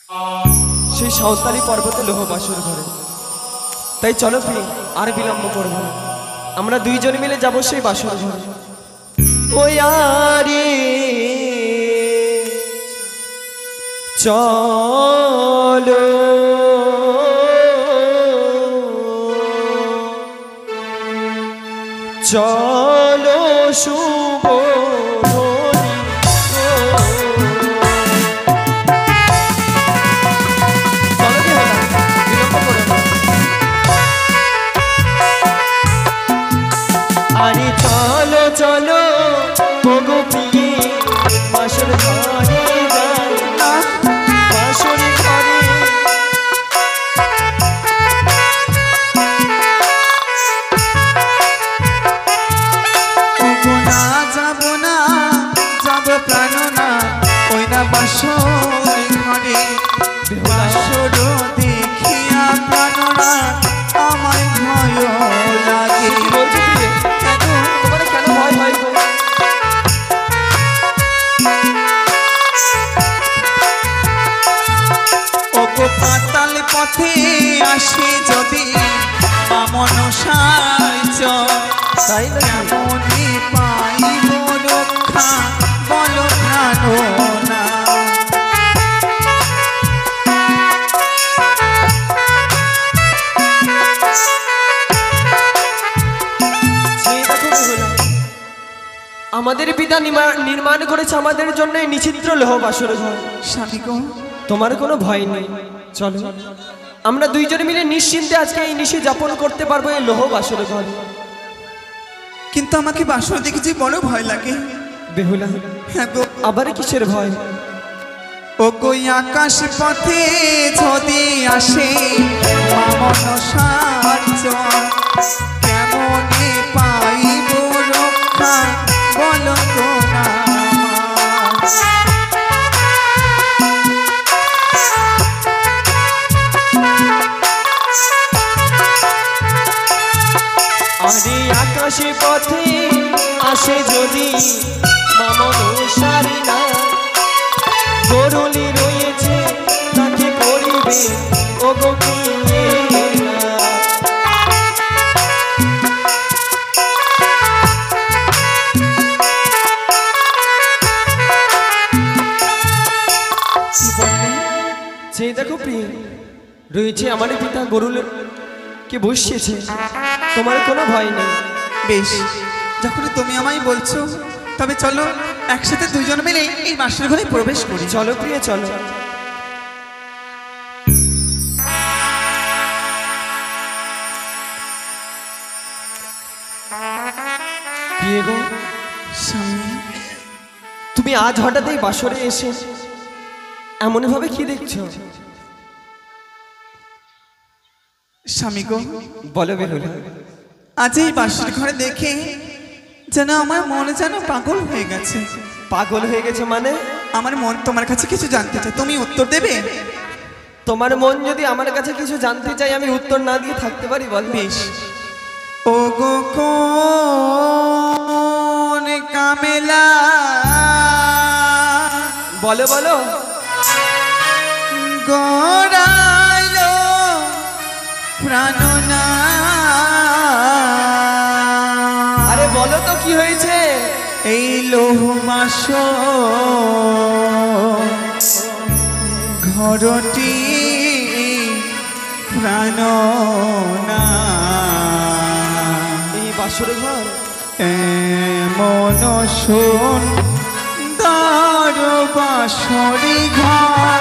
সেই সাঁওতালি পর্বতে লোহ বাসর ঘরে। তাই চলো প্রিয়, আর বিলম্ব করব না, আমরা দুইজন মিলে যাব সেই বাসর ঘরে। ওই আরে চলো চলো শুভ আরে চলো চলো ওগো প্রিয়ে বাসর ঘরে যাই, বাসর ঘরে ওগো না যাব না, যাব প্রাণ না, ওই না বাসর ঘরে। বাসর দেখিয়া প্রাণ না আমার ভয় লাগে। তোমার কেন ভয় হয় গো? ওগো পাতাল পথে আসে যদি বামন সাহায্য, তাই মনে পাইব রক্ষা বলো প্রাণ না। আমাদের পিতা নির্মাণ করেছে আমাদের জন্য এই নিচিত্র লোহ বাসর ঘর। স্বামী গো, তোমার কোনো ভয় নেই, চলো আমরা দুইজন মিলে নিশ্চিন্তে আজকে এই নিশি যাপন করতে পারবো এই লোহ বাসর ঘর। কিন্তু আমাকে বাসর দেখে যে বড় ভয় লাগে। বেহুলা, হ্যাঁ গো, আবার কিসের ভয়? ওগো আকাশ পথে যদি আসে বামন সাহায্য, কেমনে পাইব রক্ষা বলো গো না। আরে আকাশে পথে আসে যদি মামন সারি না, গরুলি রয়েছে তাকে করিবে ওগো কিনে না। যে দেখো প্রিয়, রয়েছে আমার পিতা গরুলের কে বসিয়েছে, তোমার কোনো ভয় নেই। বেশ, যখন তুমি আমায় বলছো তবে চলো একসাথে দুইজন মিলে এই বাসর ঘরে প্রবেশ করি। চলো প্রিয় চলো। প্রিয় গো, স্বামী, তুমি আজ হঠাৎ এই বাসরে এসে এমন ভাবে কি দেখছো? স্বামী গো, বলো বেহুলা। আজ এই বাসর ঘরে দেখে যেন আমার মনে যেন পাগল হয়ে গেছে। পাগল হয়ে গেছে মানে? আমার মন তোমার কাছে কিছু জানতে চায়, তুমি উত্তর দেবে? তোমার মন যদি আমার কাছে কিছু জানতে চাই, আমি উত্তর না দিয়ে থাকতে পারি? বল। বেশ। ও গো কোন কামেলা, বলো বলো। গড়াইলো প্রাণ না। আরে বলো তো কি হয়েছে? এই লোহ মাস ঘরটি প্রাণ না। এই বাসর ঘর এমন সুন্দর বাসরি ঘর।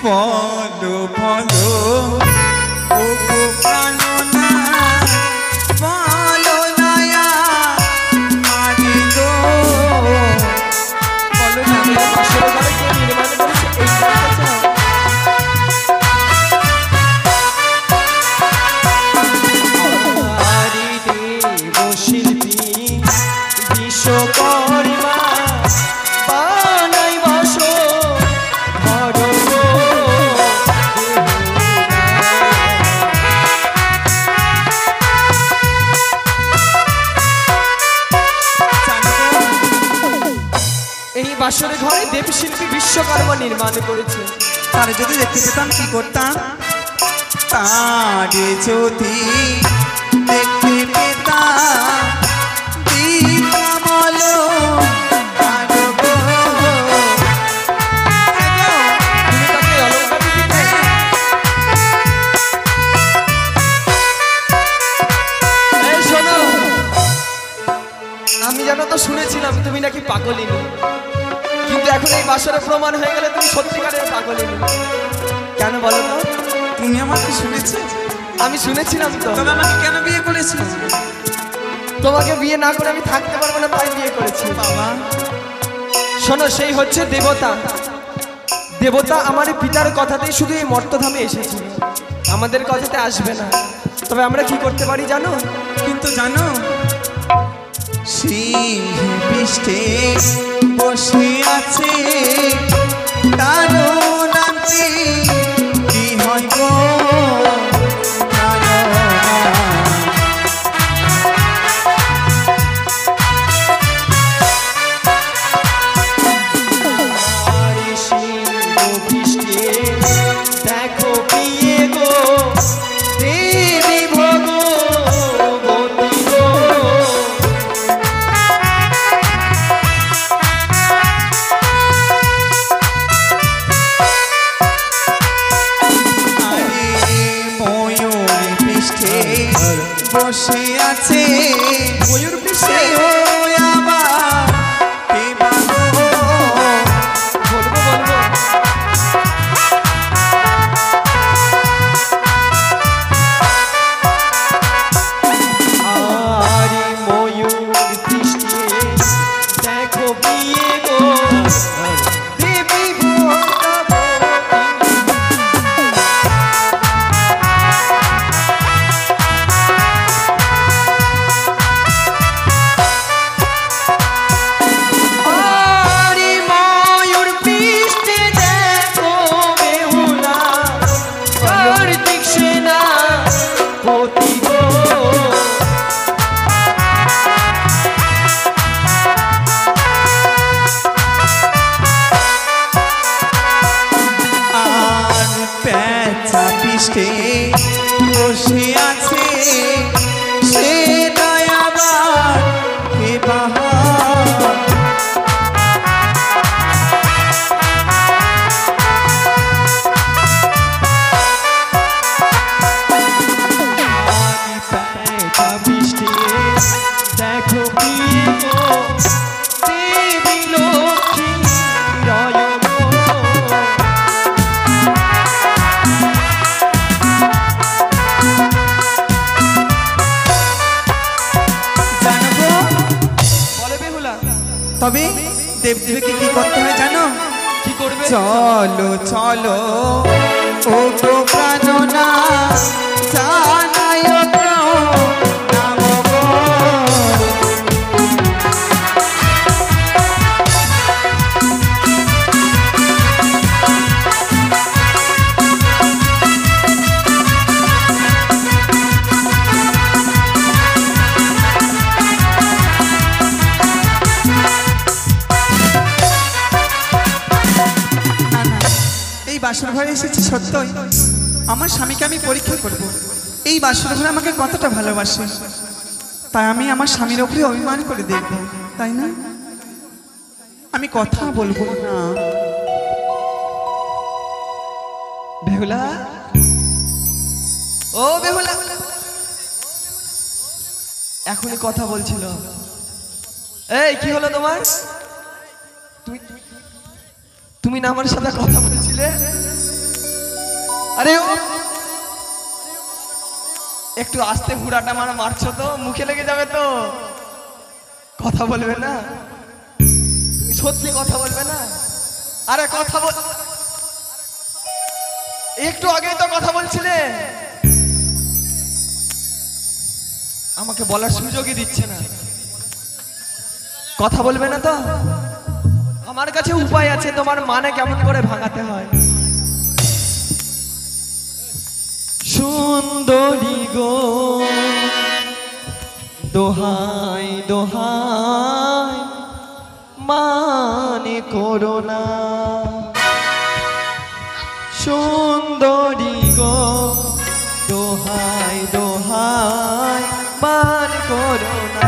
বলো বলো ও গো প্রাণ না, বলো নয়া মারি গো বাসর ঘরে দেবশিল্পী বিশ্বকর্মা নির্মাণ করেছে। তারে যদি দেখতে পেতাম কি করতাম? তারে যদি দেখতে পেতাম দিতামল আরো গো। তুমি তাকে অলংকার দিতে। এই শোনো, আমি জানো তো শুনেছিলাম তুমি নাকি পাগলিনী, কিন্তু এখন এই বাসরে প্রমাণ হয়ে গেলে তুমি সত্যিকারের পাগলিনী। কেন বলো তো? তুমি আমাকে শুনেছো? আমি শুনেছিলাম তো। তবে আমাকে কেন বিয়ে করেছো? তোমাকে বিয়ে না করে আমি থাকতে পারবো না, তাই বিয়ে করেছি। বাবা শোনো, সেই হচ্ছে দেবতা। দেবতা আমার পিতার কথাতেই শুধু এই মর্তধামে এসেছিল, আমাদের কথাতে আসবে না। তবে আমরা কি করতে পারি জানো? কিন্তু জানো, সিংহ পৃষ্ঠে বসে আছে তারও নামটি কি হয় গো? দেখো বিয়ে গো দেবী ভগবতী গো। ময়ূর পৃষ্ঠে বসে আছে ময়ূর পৃষ্ঠে আমার কে বাবা? বলবো বলবো। আরে ময়ূর পৃষ্ঠে দেখো বিয়ে গো দেবী ভগবতী। আরে ময়ূর পৃষ্ঠে দেখো বেহুলা কার্তিক সেনা পতি গো। আর পেঁচা পৃষ্ঠে বসে আছে সে দয়াবার কে বাহার? পেঁচা বৃষ্টি দেখো বিয়ে গো দেবী লক্ষ্মী রয় গো। জানো গো, বলে বেহুলা তবে দেবদেবীকে কি করতে হয় জানো? কি করবে? চলো চলো ও গো প্রাণনা জানাই নাম গো। না না, এই বাসর ঘরে এসেছি সত্যই, আমার স্বামীকে আমি পরীক্ষা করব এই বাসর ঘরে আমাকে কতটা ভালোবাসে। তাই আমি আমার স্বামীর উপরে অভিমান করে দেখব, তাই না? আমি কথা বলবো না। বেহুলা, ও বেহুলা, এখনই কথা বলছিল। এই কি হলো তোমার? তুমি তুমি না আমার সাথে কথা বলছিলে? আরে ও একটু আস্তে হুড়াটা মারছো তো, মুখে লেগে যাবে তো। কথা বলবে না? তুমি সত্যি কথা বলবে না? আরে কথা বল, একটু আগেই তো কথা বলছিলে। আমাকে বলার সুযোগই দিচ্ছে না। কথা বলবে না তো? আমার কাছে উপায় আছে, তোমার মানে কেমন করে ভাঙাতে হয়। সুন্দরী গো দোহাই দোহাই মানে করো না সুন্দরী গো দোহাই দোহাই মান করো না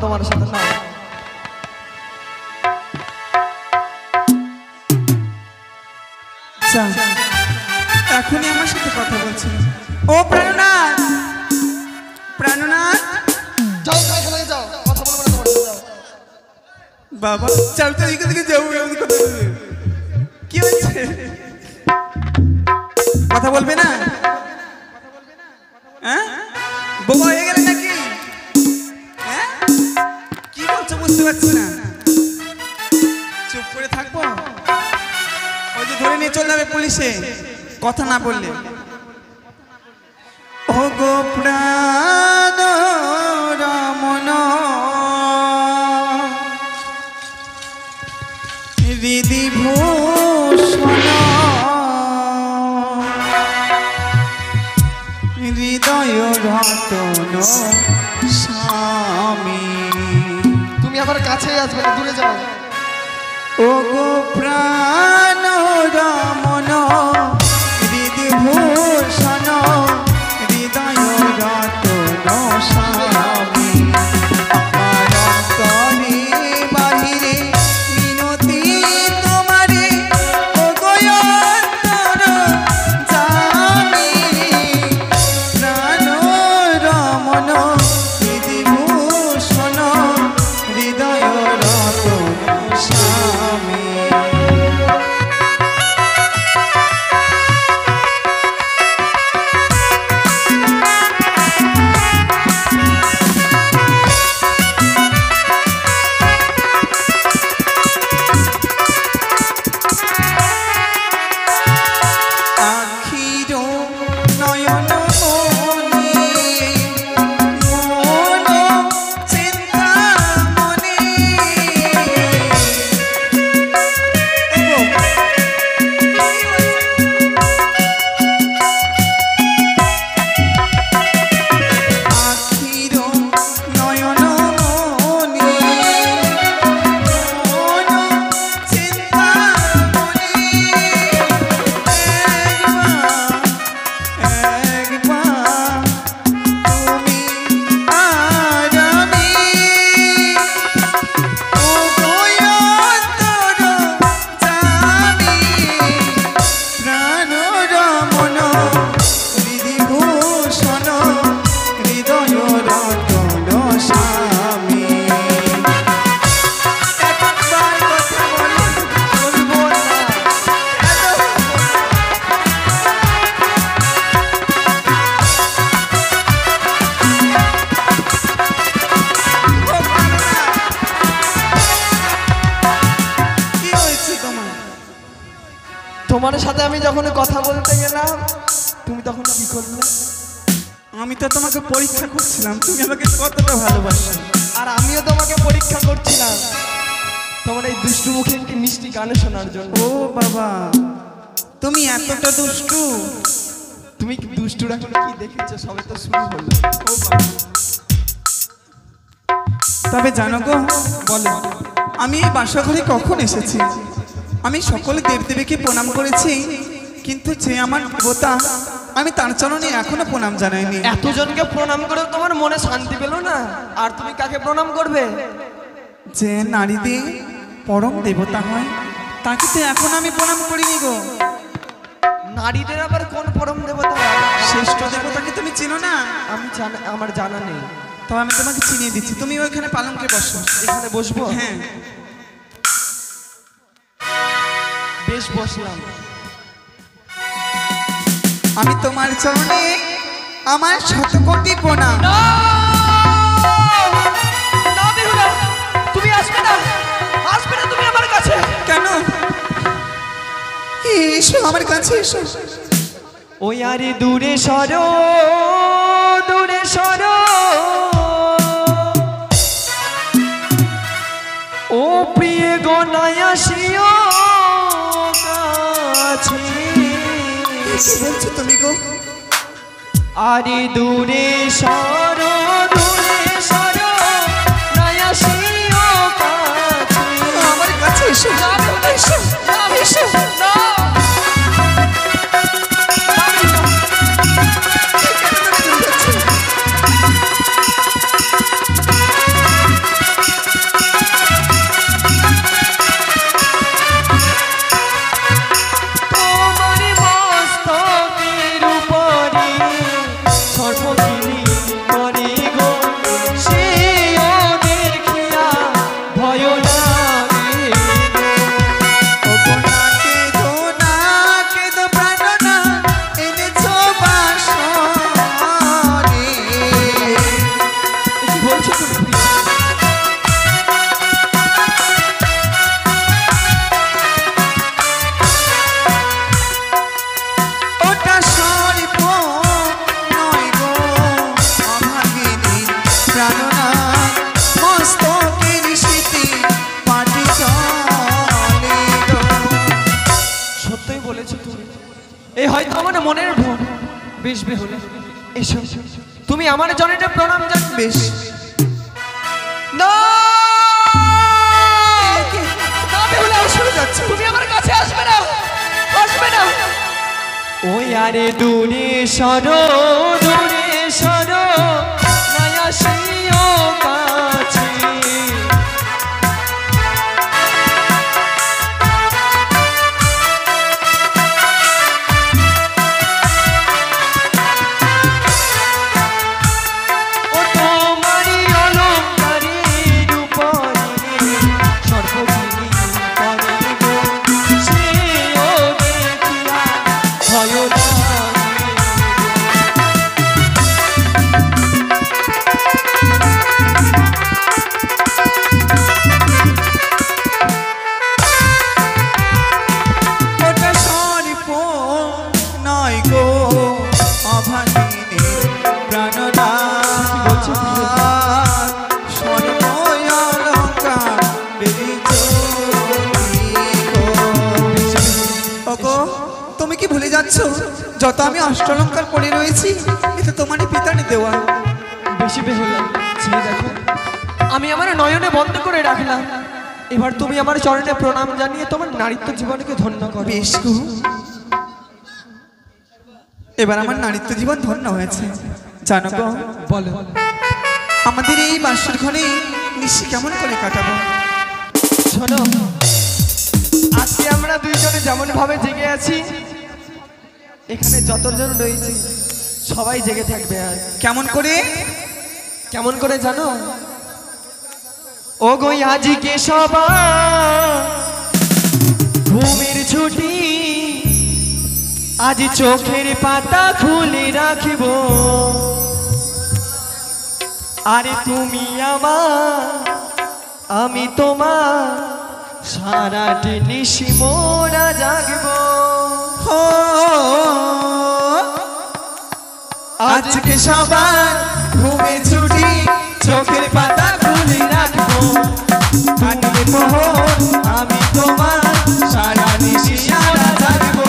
তোমার সাথে না এখনই আমার সাথে কথা বলছি ও প্রাণনাথ প্রাণনাথ যাও এখানে যাও কথা বলবো না তোমার সাথে যাও বাবা চল তো এদিকে যাও কি হচ্ছে কথা বলবে না হ্যাঁ বোবা হয়ে গেলে নাকি হ্যাঁ কি বলছো বুঝতে পারছি না চুপ করে থাকবো ওই যে ধরে নিয়ে চলে যাবে পুলিশে কথা না বললে ও গো প্রাণ রমন হৃদি ভূষণ হৃদয় রতন স্বামী তুমি আবার কাছে আসবে না দূরে যাও ও গো প্রাণ রমন হৃদি ভূষণ হৃদয় রতন স্বামী আমার অন্তরে বাহিরে মিনতি তোমারে ও গো অন্তর জামি প্রাণ রমন হৃদি ভূষণ হৃদয় রতন স্বামী আখির নয়ন মনি মন চিন্তা মনি আখির নয়ন মনি মন চিন্তা মনি একবার তুমি আর আমি ও গো অন্তর জামি প্রাণ রমন হৃদি ভূষণ হৃদয় রতন স্বামী একবার কথা বলবো না কি হয়েছে তোমার তোমার সাথে আমি যখন কথা বলতে গেলাম তুমি তখন কি করলে আমি তো তোমাকে পরীক্ষা করছিলাম তুমি আমাকে কতটা ভালোবাসো আর আমিও তোমাকে পরীক্ষা করছিলাম তোমার এই দুষ্টু মুখে একটি মিষ্টি গান শোনার জন্য ও বাবা তুমি এতটা দুষ্টু তুমি কি দুষ্টুরা কোনো কি দেখেছো সবে তো শুরু হলো ও বাবা তবে জানো গো বলো আমি এই বাসাঘরে কখন এসেছি আমি সকলে দেবদেবীকে প্রণাম করেছি কিন্তু যে আমার দেবতা আমি তার চরণে এখনো প্রণাম জানাইনি এতজনকে প্রণাম করে তোমার মনে শান্তি পেল না আর তুমি কাকে প্রণাম করবে যে নারীদের পরম দেবতা হয় তাকে তো এখন আমি প্রণাম করিনি গো। নারীদের আবার কোন পরম দেবতা? শ্রেষ্ঠ দেবতাকে তুমি চিনো না? আমার জানা নেই। তবে আমি তোমাকে চিনিয়ে দিচ্ছি, তুমি ওইখানে পালঙ্কে বসো। এখানে বসবো? হ্যাঁ বেশ, বসলাম। আমি তোমার চরণে আমার শতকোটি প্রণাম। তুমি আসবে না, আসবে না তুমি আমার কাছে। কেন? এসো আমার কাছে এসো। ওই আরে দূরে সরো, দূরে সরো, ও প্রিয় গো নাই আসিও কাছে। কি বলছো তুমি গো? আরে দূরে সরো, দূরে সরো, নাই আসিও কাছে। আমার কাছে এসো এসো এসো। এই হয়তো আমার মনের ভুল। বেশ বেহুলা, এসো, তুমি আমার জনটা প্রণাম জান। বেশ। না বেহুলা, শুনে যাচ্ছে, তুমি আমার কাছে আসবে না, আসবে না। ওই আরে দূরে সরো, দূরে সরো, নাই আসিও কাছে। তুমি কি ভুলে যাচ্ছ যত আমি অষ্টলঙ্কার পড়ে রয়েছি এটা তোমারই পিতানি দেওয়া। বেশি বেহুলা, ছেড়ে দেখো, আমি আমার নয়নে বন্ধ করে রাখলাম। এবার তুমি আমার চরণে প্রণাম জানিয়ে তোমার নারীত্ব জীবনকে ধন্য করো। বেশ গো, এবার আমার নারীত্ব জীবন ধন্য হয়েছে। জানো গো, বলো, আমাদের এই বাসর ঘরে নিশি কেমন করে কাটাবো? শোনো, আজকে আমরা দুইজনে যেমন ভাবে জেগে আছি, এখানে যতজন রয়েছে সবাই জেগে থাকবে। আর কেমন করে? কেমন করে জানো? ও গো আজকে সবাই ঘুমের ছুটি, আজ চোখের পাতা খুলে রাখিব। আরে তুমি আমার, আমি তোমার, সারাটি নিশি মোরা জাগব। আজকে সবার ঘুমে ছুটি, চোখের পাতা খুলে রাখবো। আজকে মোহন, আমি তোমার, সারা নিশি আমরা জাগবো।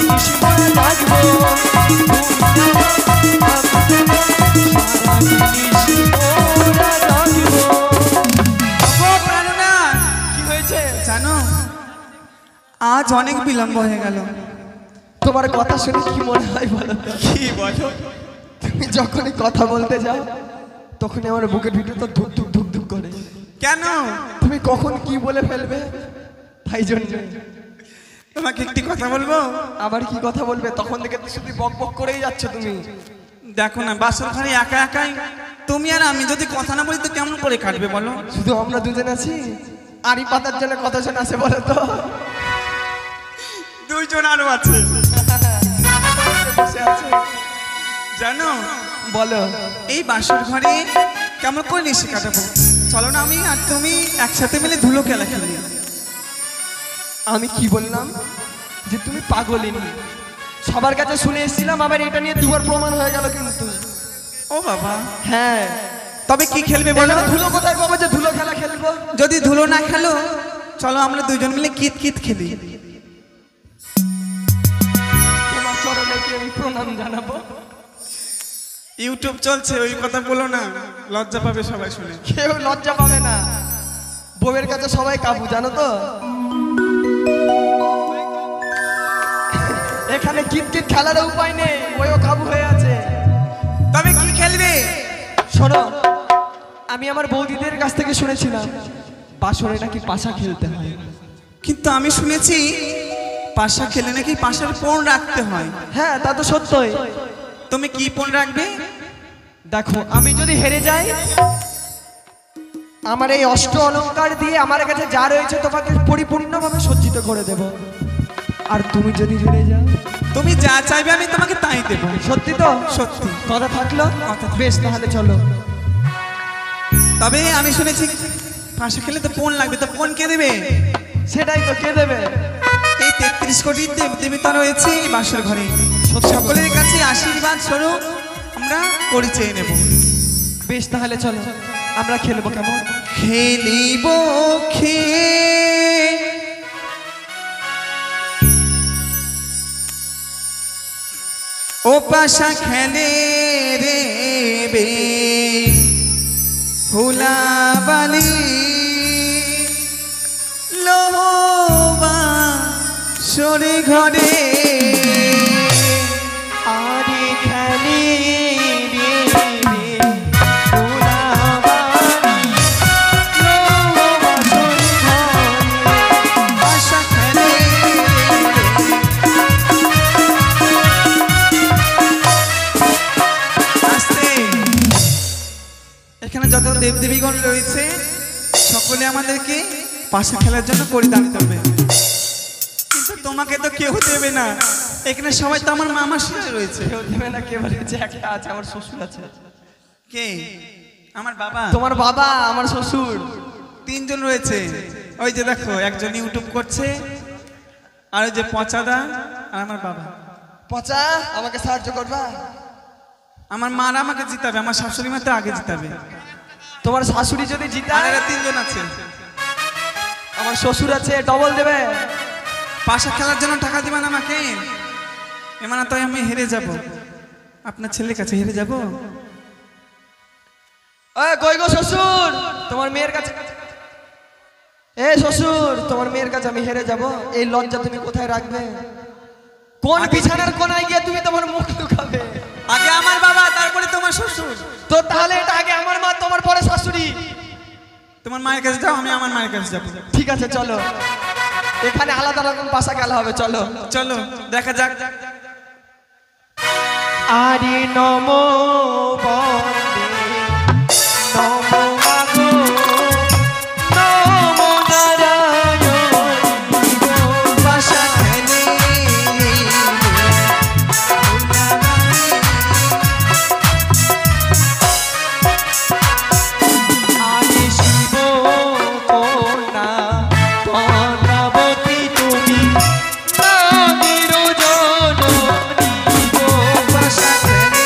নিশি মোরা জাগবো আজ অনেক বিলম্ব হয়ে গেল। তোমার কথা শুনে কি মনে হয় বলো? কি বলো? তুমি যখনই কথা বলতে যাও তখনই আমার বুকের ভিতরে তো ধুক ধুক ধুক ধুক করে। কেন? তুমি কখন কি বলে ফেলবে তাই জন্য। তোমাকে একটি কথা বলবো। আবার কি কথা বলবে? তখন থেকে শুধু বক বক করেই যাচ্ছ তুমি। দেখো না বাসর ঘরে একা একাই তুমি আর আমি যদি কথা না বলি তো কেমন করে কাটবে বলো? শুধু আমরা দুজন আছি, আড়ি পাতার জন্য কতজন আছে বলো তো? দুইজন আরো আছে। জানো বলো এই বাসর ঘরে কেমন করে নিশি কাটাবো? চলো না আমি আর তুমি একসাথে মিলে ধুলো খেলা খেলি। আমি কি বললাম যে তুমি পাগলিনী? সবার কাছে শুনে এসেছিলাম, আবার এটা নিয়ে দুবার প্রমাণ হয়ে গেল কিন্তু। ও বাবা। হ্যাঁ তবে কি খেলবে বলো? ধুলো কোথায় পাবো যে ধুলো খেলা খেলবো? যদি ধুলো না খেলো চলো আমরা দুজন মিলে কিত কিত খেলি। তোমার চরণে কি আমি প্রণাম জানাবো? ইউটিউব চলছে, ওই কথা বলো না, লজ্জা পাবে সবাই শুনে। কেউ লজ্জা পাবে না, বউয়ের কাছে সবাই কাবু জানো তো। এখানে কিটকিট খেলার উপায় নেই, ওইও কাবু হয়ে আছে। তবে কি খেলবে? শোনো, আমি আমার বৌদিদের কাছ থেকে শুনেছিলাম বাসরে নাকি পাশা খেলতে হয়। কিন্তু আমি শুনেছি পাশা খেলে নাকি পাশার পণ রাখতে হয়। হ্যাঁ তা তো সত্যই। তুমি কি পণ রাখবে? দেখো আমি যদি হেরে যাই, আমার এই অষ্ট অলংকার দিয়ে আমার কাছে যা রয়েছে তোমাকে পরিপূর্ণভাবে সজ্জিত করে দেব। আর তুমি যদি হেরে যাও, তুমি যা চাইবে আমি তোমাকে তাই দেব। সত্যি তো? সত্যি। কথা থাকলো? কথা। বেশ, তাহলে চলো। তবে আমি শুনেছি পাশা খেলে তো পণ লাগবে, তো পণ কে দেবে? সেটাই তো, কে দেবে? এই 33 কোটি দেবতা রয়েছে এই বাসর ঘরে, সকলের কাছে আশীর্বাদ স্বরূপ আমরা পরিচয় নেব। বেশ, তাহলে চলো আমরা খেলবো। কেমন খেলিব? ও পাশা খেলে রে বে হুলাবালি লোহবা সরে ঘরে আরে খেলি যত দেবদেবীগণ রয়েছে সকলে আমাদেরকে পাশা খেলার জন্য পরিধান করবে, কিন্তু তোমাকে তো কেউ দেবে না। এখানে সবাই তো আমার মামার সাথে রয়েছে। কেউ দেবে না? কে বলেছে? একটা আছে, আমার শ্বশুর আছে। কে? আমার বাবা। তোমার বাবা, আমার শ্বশুর, তিনজন রয়েছে। ওই যে দেখো, একজন ইউটিউব করছে, আর ওই যে পচাদা, আর আমার বাবা। পচা আমাকে সাহায্য করবা? আমার মারা আমাকে জিতাবে, আমার শাশুড়ি মা তো আগে জিতাবে। তোমার শাশুড়ি যদি জিতায়? আর তিনজন আছে। আমার শ্বশুর আছে, ডবল দেবে। পাশা খেলার জন্য টাকা দিবেন আমাকে? এমন তো আমি হেরে যাব, আপনার ছেলের কাছে হেরে যাব। কই গো শ্বশুর, তোমার মেয়ের কাছে। এ শ্বশুর, তোমার মেয়ের কাছে আমি হেরে যাব, এই লজ্জা তুমি কোথায় রাখবে? কোন বিছানার কোনায় গিয়ে তুমি তোমার মুখ লুকাবে? আগে আমার বাবা, তারপরে তোমার শ্বশুর। তো তাহলে এটা আগে আমার মা, তোমার পরে শাশুড়ি। তোমার মায়ের কাছে যাও, আমি আমার মায়ের কাছে যাবো। ঠিক আছে চলো, এখানে আলাদা রকম পাশা খেলা হবে। চলো চলো দেখা যাক। আরে নমো বন্দে নমো মাগো নমো নারায়ণ পাশা খেলে আরে শিব কন্যা পদ্মাবতী তুমি নামের জননী গো। পাশা খেলে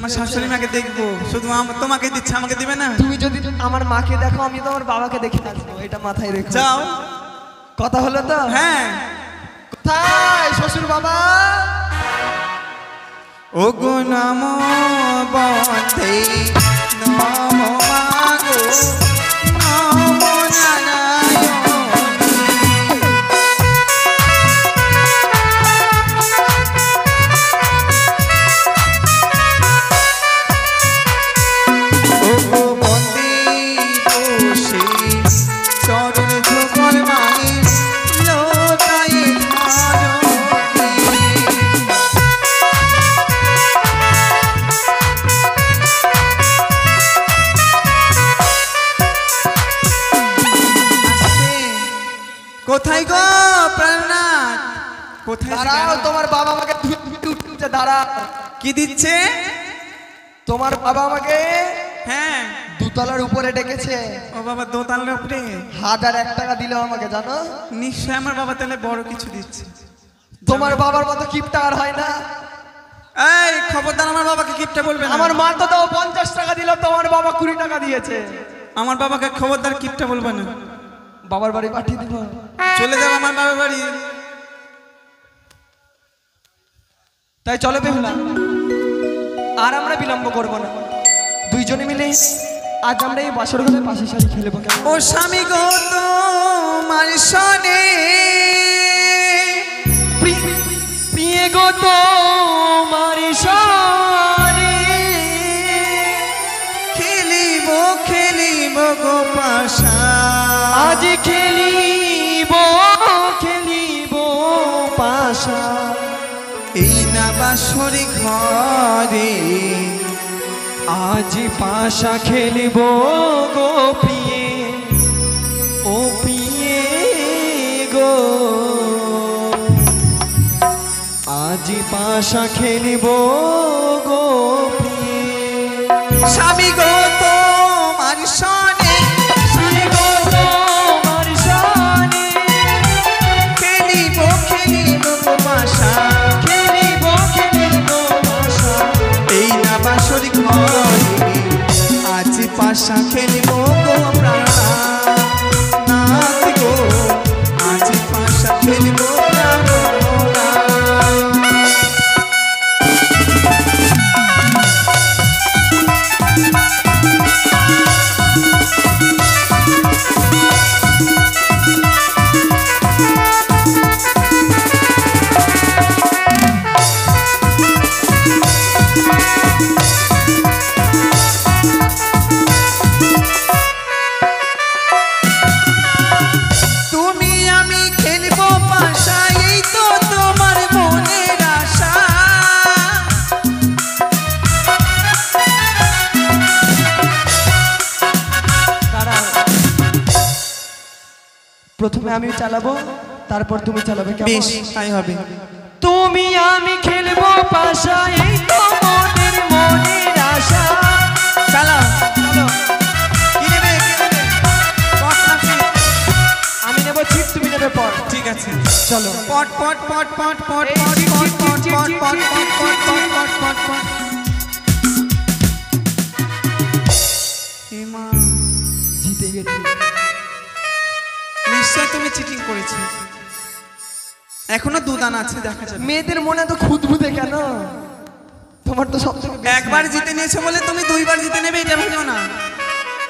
আমার শাশুড়ি মাকে দেখবো, শুধু তোমাকে দিচ্ছে, আমাকে দিবে না? তুমি যদি আমার মাকে দেখো, আমি তো আমার বাবাকে দেখে আসবো, এটা মাথায় রেখো। যাও। কথা হলো তো? হ্যাঁ। কোথায় শ্বশুর বাবা? ও গো নমো বন্দে নমো মাগো নমো নারায়ণী। ও গো বন্দে বসে চরণ ঝুমর মায়ের লোটায়ে কোথায় গো প্রাণনাথ? কোথায়? দাঁড়াও, তোমার বাবা আমাকে দাঁড়াও। কি দিচ্ছে? তোমার বাবা আমাকে হ্যাঁ দুতলার উপরে ডেকেছে। ও বাবা, দোতলার উপরে? 1001 টাকা দিল আমাকে, জানো? নিশ্চয় আমার বাবা তাহলে বড় কিছু দিচ্ছে। তোমার বাবার মতো কিপটা আর হয় না। এই খবরদার, আমার বাবাকে কিপটা বলবে না। আমার মা তো তাও 50 টাকা দিল, তোমার বাবা 20 টাকা দিয়েছে। আমার বাবাকে খবরদার কিপটা বলবে না। বাবার বাড়ি পাঠিয়ে দিব। চলে যাও আমার বাবার বাড়ি। তাই চলো বেহুলা, আর আমরা বিলম্ব করব না, দুইজনে মিলে আজ আমরা এই বাসর ঘরে পাশে সারি খেলবো। ও স্বামী গো তোমার সনে, প্রিয় গো তোমার সনে, খেলিব খেলিব গো পাশা, আজ খেলিব খেলিব পাশা, এই না বাসরি ঘরে, আজ পাশা খেলিব গো প্রিয়ে, ও প্রিয়ে গো, আজ পাশা খেলিব গো প্রিয়ে। স্বামী গো তোমার সনে, স্বামী গো তোমার সনে, খেলিব খেলিব গো পাশা, খেলিব খেলিব পাশা, এই না বাসরি ঘরে, আজ পাশা খেলিব গো প্রাণনাথ গো, আজ পাশা খেলিব প্রাণনাথ। তুমি আমি খেলবো পাশা, এই তো তোমার মনের আশা। দাঁড়াও, প্রথমে আমি চালাবো, তারপর তুমি চালাবে, বেশ, কেমন? তাই হবে। তুমি আমি খেলবো পাশা, এই তো মনের মনের আশা। চালাও চলো। কি নেবে? পট না ছিপ? আমি নেব ছিপ, তুমি নেবে পট। ঠিক আছে, চলো। পট পট পট পট পট এই পট ছিপ, পট ছিপ, পট ছিপ, পট ছিপ, পট ছিপ, পট ছিপ, পট ছিপ, পট পট পট পট। হেমা, জিতে গেছি। নিশ্চয় তুমি চিটিং করেছো। এখনো দুদান আছে, দেখা যাবে। মেয়েদের মনে তো খুঁতখুঁতে কেন? তোমার তো সব থেকে একবার জিতে নিয়েছো বলে তুমি দুইবার জিতে নেবে, এটা ভেবেও না।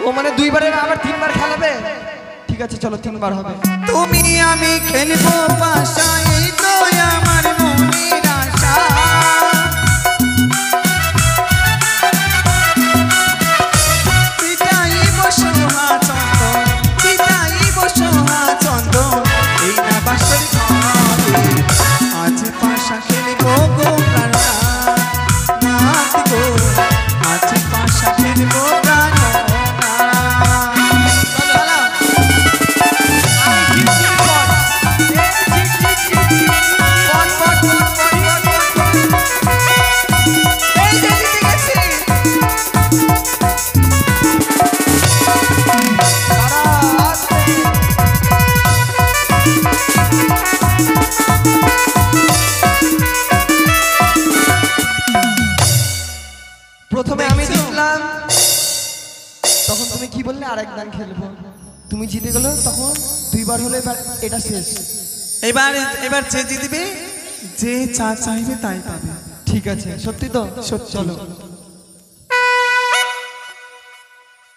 ও মানে দুইবারের আবার 3বার খেলাবে? ঠিক আছে চলো, 3বার হবে। তুমি আমি খেলবো পাশা, এই তো আমার মনের আশা। পিটাইব সোহা চন্দন, পিটাইব সোহা চন্দন, এই না বাসর ঘরে, আজ পাশা খেলবো গো প্রাণনাথ গো, আজ পাশা খেলবো প্রাণনাথ। তুমি কি বললে আরেক দান খেলবো, তুমি জিতে গেলো তখন দুইবার হলো, এবার এটা শেষ। এবার এবার যে জিতবে, যে চা চাইবে তাই পাবে। ঠিক আছে, সত্যি তো? সত্যি। চলো।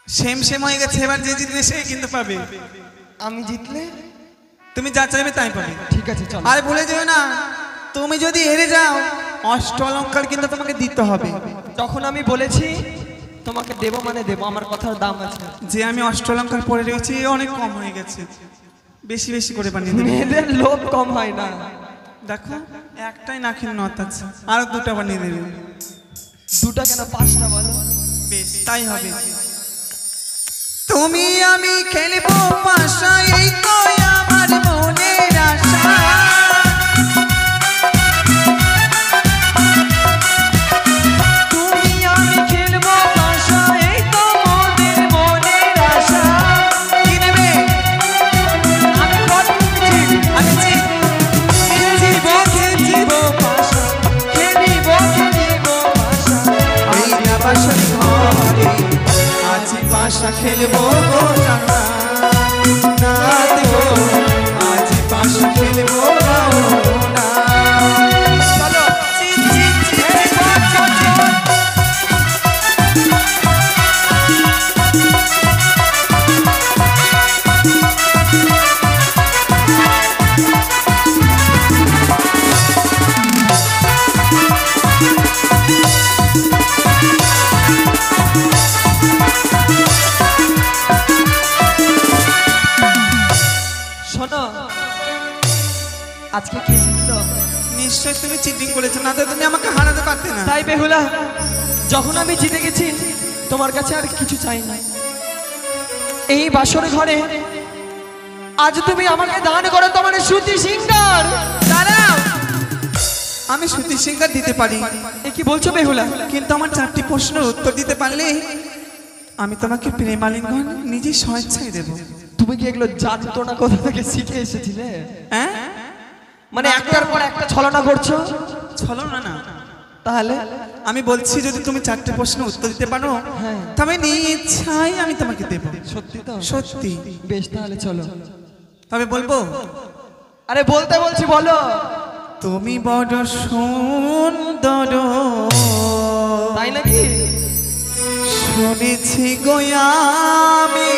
সেম সেম হয়ে গেছে, এবার যে জিতবে সে কিন্তু পাবে। আমি জিতলে তুমি যা চাইবে তাই পাবে। ঠিক আছে চলো। আর ভুলে যেও না, তুমি যদি হেরে যাও অষ্ট অলঙ্কার কিন্তু তোমাকে দিতে হবে। তখন আমি বলেছি তোমাকে দেবো মানে দেবো, আমার কথার দাম আছে। যে আমি অষ্ট অলঙ্কার পরে রয়েছি অনেক কম হয়ে গেছে, বেশি বেশি করে বানিয়ে দেবে। মেয়েদের লোভ কম হয় না। দেখো একটাই নাকের নথ আছে, আরো দুটা বানিয়ে দেবে। দুটা কেন, পাঁচটা বলো। বেশ তাই হবে। তুমি আমি খেলবো পাশা, এই তো আমার মনের আশা। তুমি আমি খেলবো পাশা, এই তো মোদের মনের আশা। কি নেবে? আমি বলছি আমি জিত। খেলিব খেলিব পাশা, খেলিব খেলিব পাশা। এই না বাসর ঘরে আজ পাশা খেলবো গো জানা, না দেবো আজ পাশা খেলবো না। চলো। জিত জিত জিত। এই চল, চল, চল। শোনো, আজকে কে জিতলো? নিশ্চয় তুমি চিটিং করেছো, না তো তুমি আমাকে হারাতে পারতে না। তাই বেহুলা, যখন আমি জিতে গেছি তোমার কাছে আর কিছু চাই না। এই বাসর ঘরে আজ তুমি আমাকে দান করো তোমার শ্রুতি সিঙ্গার। দাঁড়াও, আমি শ্রুতি সিঙ্গার দিতে পারি, এ কি বলছো বেহুলা? কিন্তু আমার চারটি প্রশ্নের উত্তর দিতে পারলে আমি তোমাকে প্রেমালিঙ্গন নিজে স্বেচ্ছায় দেব। তুমি কি এগুলো জানতো না, কোথা থেকে শিখে এসেছিলে? হ্যাঁ, মানে একটার পর একটা ছলনা করছো। চলো না না, তাহলে আমি বলছি যদি তুমি চারটে প্রশ্নের উত্তর দিতে পারো হ্যাঁ। তবে নিশ্চয়ই আমি তোমাকে দেব। সত্যি তো? সত্যি। বেশ, তাহলে চলো। তবে বলবো, আরে বলতে বলছি, বলো। তুমি বড় সুন্দর, তাই নাকি? শুনেছি গো আমি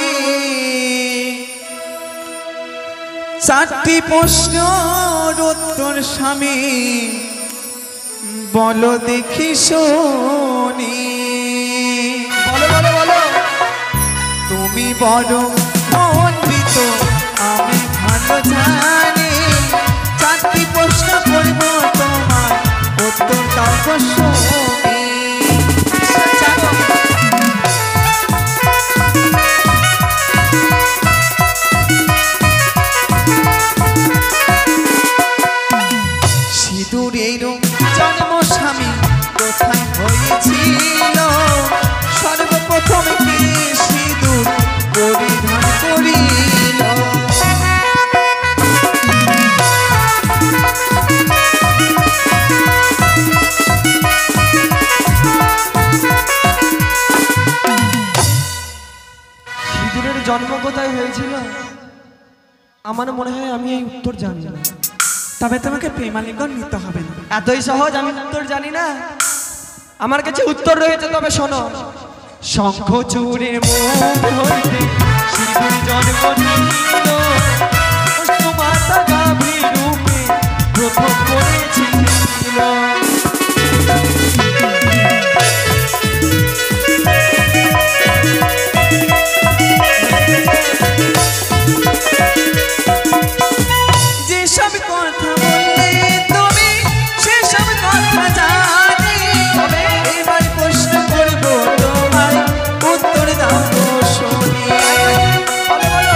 চারটি প্রশ্নের উত্তর স্বামী, বলো দেখি শুনি। বলো বলো বলো। তুমি বড় পণ্ডিত আমি ভালো জানি, চারটি প্রশ্ন করব তোমার উত্তর দাও গো শুনি। জানো? সিঁদুরের জন্ম স্বামী কোথায় হয়েছিল, সর্বপ্রথম কে সিঁদুর পরিধান করিল। সিঁদুরের জন্ম কোথায় হয়েছিল? আমার মনে হয় আমি এই উত্তর জানি না। তবে তোমাকে প্রেমালিঙ্গন নিতে হবে না। এতই সহজ? আমি উত্তর জানি না। আমার কাছে উত্তর রয়েছে, তবে শোনো। শঙ্খ চূড়ের মুখ হইতে সিঁদুর জন্ম নিল, মাতা গাভী রূপে প্রথম করেছিল। যেসব কথা বললে তুমি সেসব কথা জানি, তবে এবার প্রশ্ন করব তোমার উত্তর দাও গো শুনি। বলো বলো।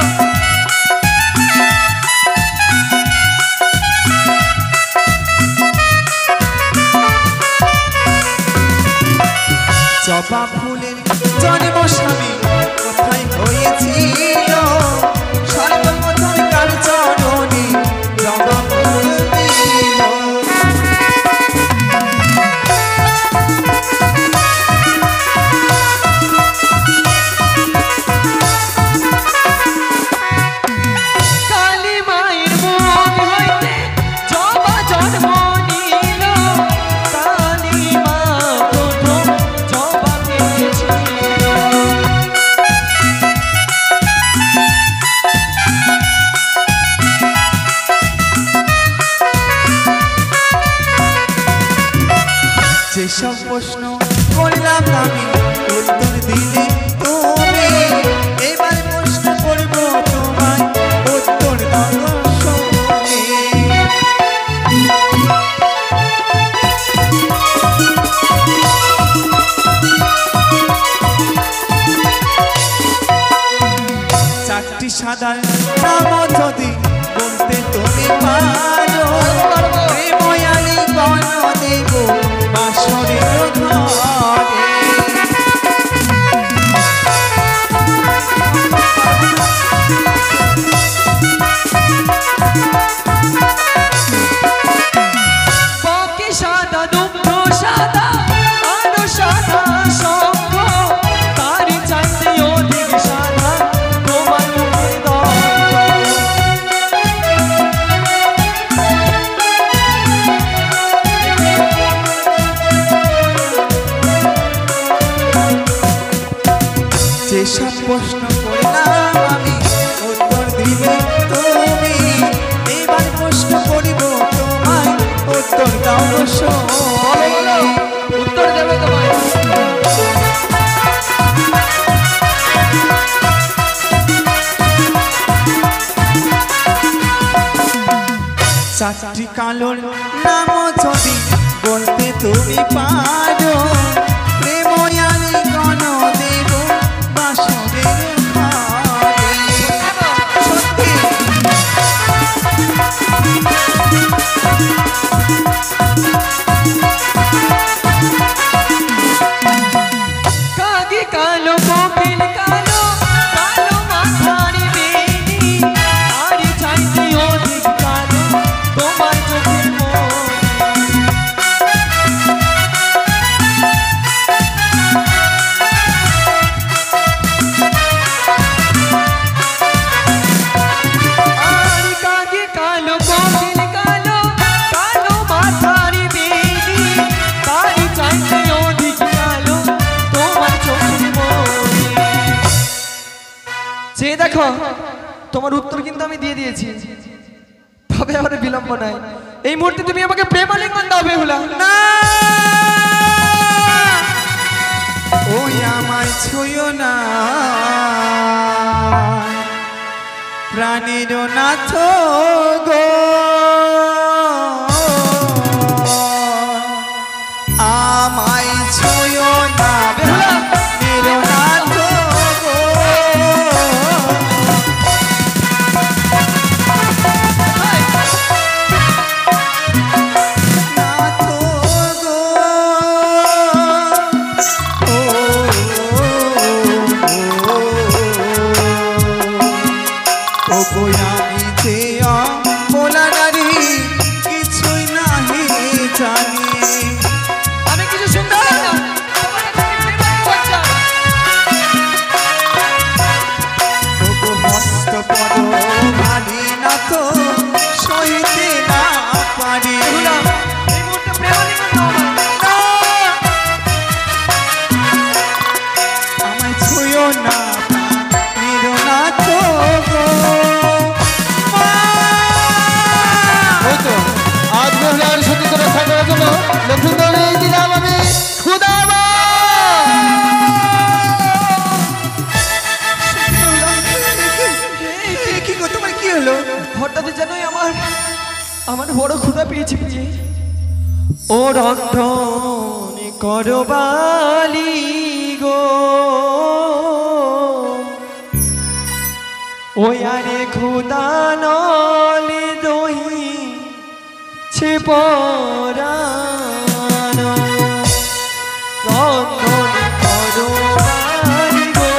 জবা ফুলের জন্ম স্বামী কোথায় হয়েছিল, সর্বপ্রথম কার চরণে জবা ফুল দিল। যেসব প্রশ্ন করলাম আমি উত্তর দিলে তুমি, এবার প্রশ্ন করব তোমায় উত্তর দাও শুনে। চারটি সাদার নাম যদি বলতে তুমি পারো, প্রেময়ালী গণ দেব বাসরের ঘরে। বাকি সাদা দুগ্ধ সাদা আলো সাদা শঙ্খ, তারই চাইতে অধিক সাদা তোমার মুখের দন্ত। যেসব প্রশ্ন করলাম আমি উত্তর দিলে তুমি, এবার প্রশ্ন করিব তোমায় উত্তর দাও বলো, শুনে। বলো, উত্তর দেবে তোমায়। চারটি কালোর নাম যদি বলতে তুমি পারো, প্রেময়ালী গণ দেব বাসরের ঘরে। সত্যি কাকি কালো কোকিল কালো, কালো মাথারি বেনি, তারই চাইতে অধিক কালো তোমার চোখের মনি। আর কাকি কালো কোকিল কালো, কালো মাথারি বেনি, তারই চাইতে অধিক কালো তোমার চোখের মনি। যে দেখো তোমার উত্তর কিন্তু আমি দিয়ে দিয়েছি, তবে আমার বিলম্ব নাই। এই মুহূর্তে তুমি আমাকে প্রেমালিঙ্গন দাও বেহুলা। না, ওই আমায় ছুঁয়ো না, প্রাণের নাথ গো, আমায় ছুঁয়ো না, বেহুলা। প্রাণের নাথ গো, নাথ গো, ও গো আমি যে বলা নারী কিছুই নাহি জানি, আমি কিছু শুনতে পাই না, তোমার কাছে প্রেমালিঙ্গন চাই। ও গো হস্ত পদ ভারী না তো সইতে না পারি, বেহুলা, এই মুহূর্তে প্রেমালিঙ্গন দাও আমায়। আমায় ছুঁয়ো না, প্রাণের নাথ গো, মা। ওই তো আজ মহিলার সাথে করে থাকার জন্য লক্ষ্মীন্দর এই দিলাম আমি খুদাবা। কি গো, তোমার কি হলো? হঠাৎ জানোই আমার বড় ক্ষুধা পেয়েছে প্রিয়ে। ও রন্ধন করবালি গো, ওই আরে ক্ষুধা নলে দহি ছে পরানো। রন্ধন করবালি গো,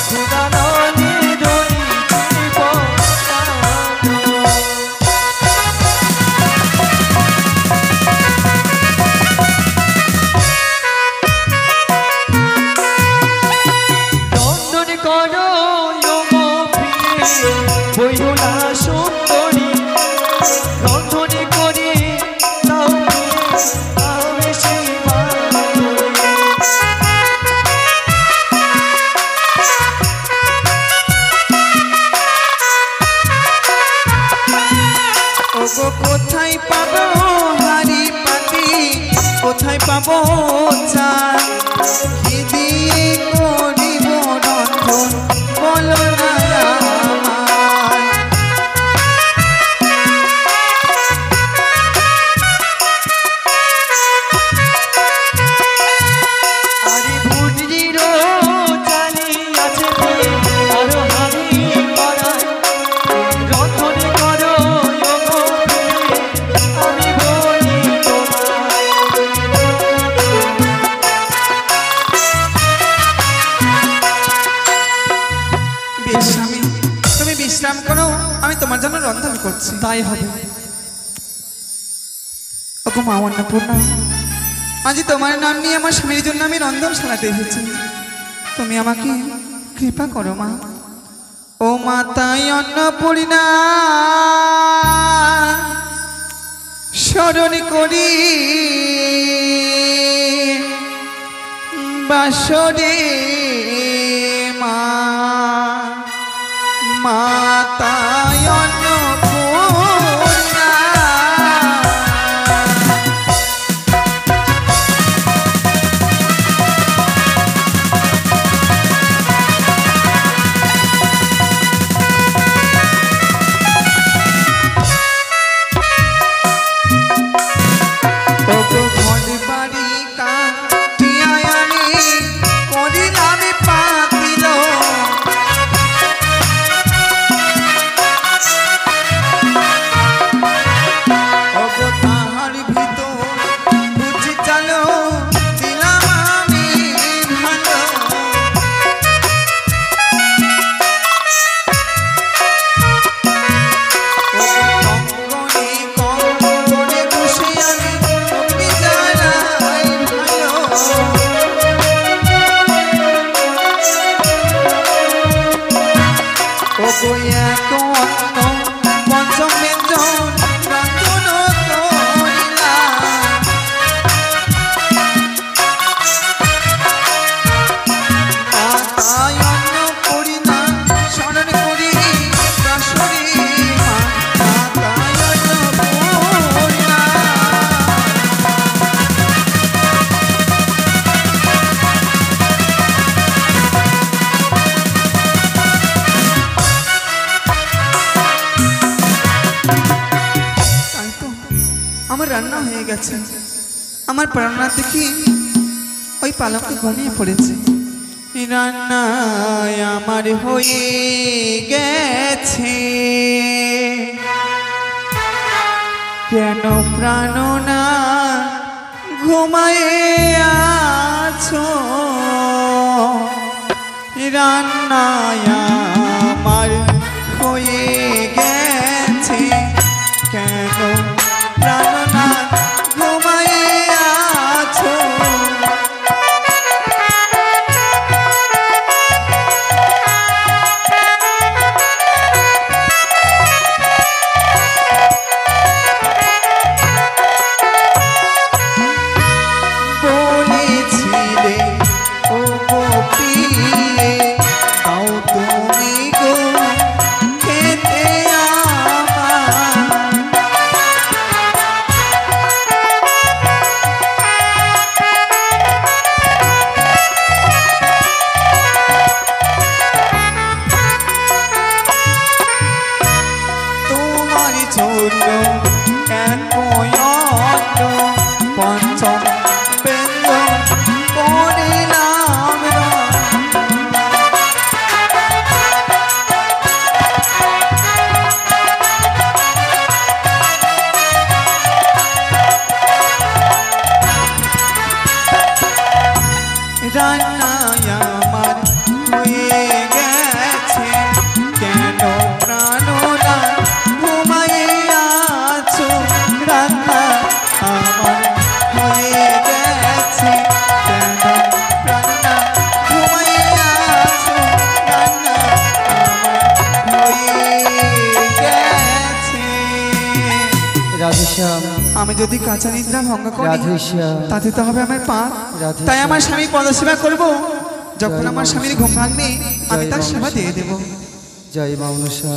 ক্ষুধা নলে দহি ছে পরানো। রন্ধন করো গো প্রিয়ে, বইহুলা সুন্দরী, রন্ধন করে কোথায় পাবো চাল কি দিয়ে করিব রন্ধন বলো না আমায়। আরে ভুজিরো চালি আছে কি আরো হানি করায় রন্ধন করো ওগো আমি বলি তোমায়। বেশ স্বামী, তুমি বিশ্রাম করো, আমি তোমার জন্য রন্ধন করছি। তাই হবে। ওগো মা অন্নপূর্ণা, আজ তোমার নাম নিয়ে আমার স্বামীর জন্য আমি রন্ধন সালাতে এসেছি, তুমি আমাকে কৃপা করো মা। ও মাতাই অন্নপূর্ণা স্মরণ করি বাসরে মা, মাতাই অন্নপূর্ণা। ওগো ঘর বাড়ি কাটিয়া আমি করিলাম পাতিল, ওগো তাহার ভিতর বুঝি চালো দিলাম আমি ভালো। কঙ্গনে কঙ্গনে বসে আমি অগ্নি জ্বালাই ভালো। ওগো এক অন্ন পঞ্চম ব্যঞ্জন রান্ধন করিলাম, মাতাই অন্নপূর্ণা স্মরণ করি বাসরে মা, মাতাই অন্নপূর্ণা। তাই তো আমার রান্না হয়ে গেছে, আমার প্রাণনা দেখি ওই পালকে ঘুমিয়ে পড়েছে। রান্নায় আমার হয়ে গেছে, কেন প্রাণনা ঘুমায়ে আছো। রান্নায় আমার হয়ে গেছে, কেন প্রাণনা ঘুমায়ে আছো। বলেছিলে ও গো প্রিয়ে তাও তুমি গো খেতে আমার। তোমার জন্য এক অন্ন পঞ্চম ব্যঞ্জন করিলাম রান্না। রান্নায় আমার হয়ে গেছে, কেন প্রাণনা ঘুমায়ে আছো। রান্না আমার হয়ে গেছে, কেন প্রাণনা ঘুমায়ে আছো। রান্না আমার হয়ে গেছে। রাধেশ্যাম, আমি যদি কাঁচা নিদ্রা ভঙ্গ করি রাধেশ্যাম, তাতে তো হবে আমার পাপ, রাধেশ্যাম। তাই আমার স্বামী পদসেবা করব। যখন আমার স্বামীর ঘুম ভাঙবে আমি তার সেবা দিয়ে দেব। জয় মা মনসা।